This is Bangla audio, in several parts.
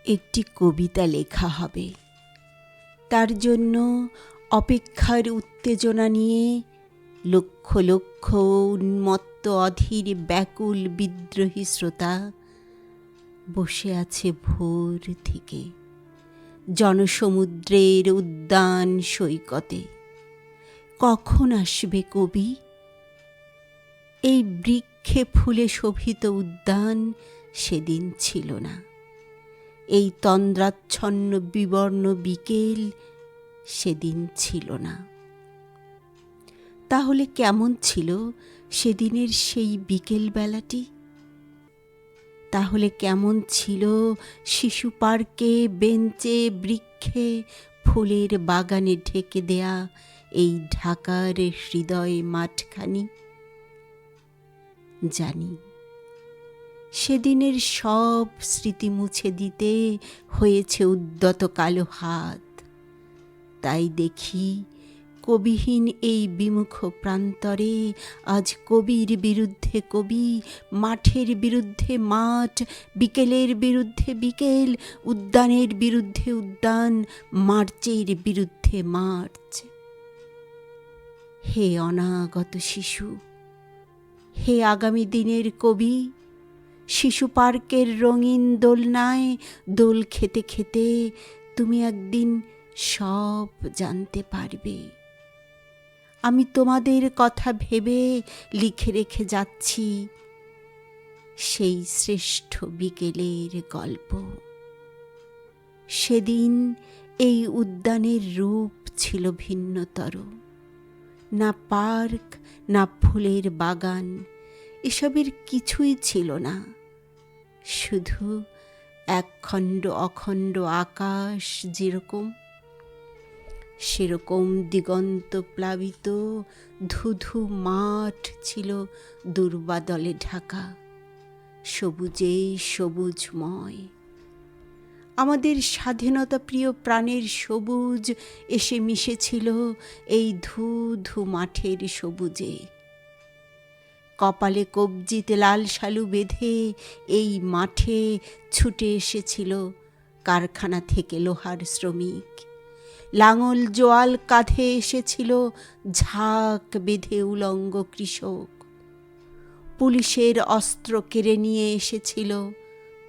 একটি কবিতা লেখা হবে। তার জন্য অপেক্ষার উত্তেজনা নিয়ে লক্ষ লক্ষ উন্মত্ত অধীর ব্যাকুল বিদ্রোহী শ্রোতা বসে আছে ভোর থেকে জনসমুদ্রের উদ্যান সৈকতে। কখন আসবে কবি? এই বৃক্ষে ফুলে শোভিত উদ্যান সেদিন ছিল না। এই তন্দ্রাচ্ছন্ন বিবর্ণ বিকেল সেদিন ছিল না। তাহলে কেমন ছিল সেদিনের সেই বিকেল বেলাটি? তাহলে কেমন ছিল শিশু পার্কে, বেঞ্চে, বৃক্ষে, ফুলের বাগানে ঢেকে দেয়া এই ঢাকার হৃদয় মাঠখানি? জানি সেদিনের সব স্মৃতি মুছে দিতে হয়েছে উদ্যত কালো হাত। তাই দেখি কবিহীন এই বিমুখ প্রান্তরে আজ কবির বিরুদ্ধে কবি, মাঠের বিরুদ্ধে মাঠ, বিকেলের বিরুদ্ধে বিকেল, উদ্যানের বিরুদ্ধে উদ্যান, মার্চের বিরুদ্ধে মার্চ। হে অনাগত শিশু, হে আগামী দিনের কবি, শিশু পার্কের রঙিন দোলনায় দোল খেতে খেতে তুমি একদিন সব জানতে পারবে। আমি তোমাদের কথা ভেবে লিখে রেখে যাচ্ছি সেই শ্রেষ্ঠ বিকেলের গল্প। সেদিন এই উদ্যানের রূপ ছিল ভিন্নতর। না পার্ক, না ফুলের বাগান, এসবের কিছুই ছিল না। শুধু একখণ্ড অখণ্ড আকাশ যেরকম, সেরকম দিগন্ত প্লাবিত ধুধু মাঠ ছিল দুর্বাদলে ঢাকা, সবুজে সবুজময়। আমাদের স্বাধীনতা প্রিয় প্রাণের সবুজ এসে মিশেছিল এই ধুধু মাঠের সবুজে। কপালে কবজিতে লাল শালু বেঁধে এই মাঠে ছুটে এসেছিল কারখানা থেকে লোহার শ্রমিক। লাঙল জোয়াল কাঁধে এসেছিল ঝাঁক বেঁধে উলঙ্গ কৃষক। পুলিশের অস্ত্র কেড়ে নিয়ে এসেছিল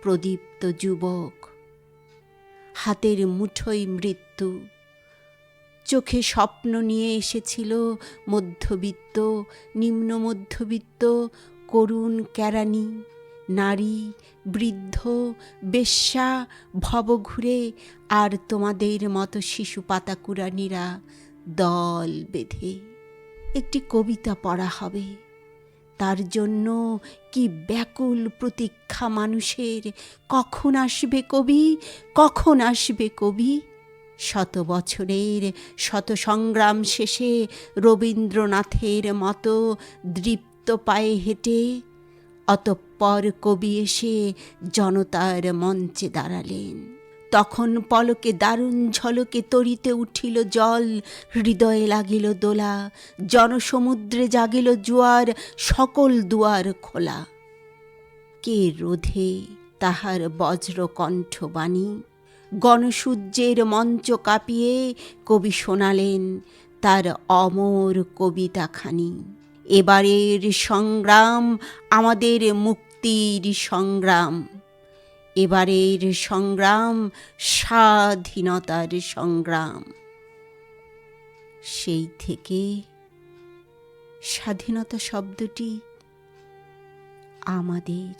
প্রদীপ্ত যুবক। হাতের মুঠোয় মৃত্যু, চোখে স্বপ্ন নিয়ে এসেছিল মধ্যবিত্ত, নিম্ন মধ্যবিত্ত, করুণ কেরানি, নারী, বৃদ্ধ, বেশ্যা, ভবঘুরে আর তোমাদের মতো শিশু পাতাকুড়ানিরা দল বেঁধে। একটি কবিতা পড়া হবে। তার জন্য কি ব্যাকুল প্রতীক্ষা মানুষের। কখন আসবে কবি, কখন আসবে কবি? শত বছরের শত সংগ্রাম শেষে রবীন্দ্রনাথের মতো দৃপ্ত পায়ে হেঁটে অতঃপর কবি এসে জনতার মঞ্চে দাঁড়ালেন। তখন পলকে দারুণ ঝলকে তরিতে উঠিল জল, হৃদয়ে লাগিল দোলা, জনসমুদ্রে জাগিল জোয়ার, সকল দুয়ার খোলা। কে রোধে তাহার বজ্র কণ্ঠবাণী? গণসূর্যের মঞ্চ কাঁপিয়ে কবি শোনালেন তার অমর কবিতাখানি। এবারের সংগ্রাম আমাদের মুক্তির সংগ্রাম, এবারের সংগ্রাম স্বাধীনতার সংগ্রাম। সেই থেকে স্বাধীনতা শব্দটি আমাদের।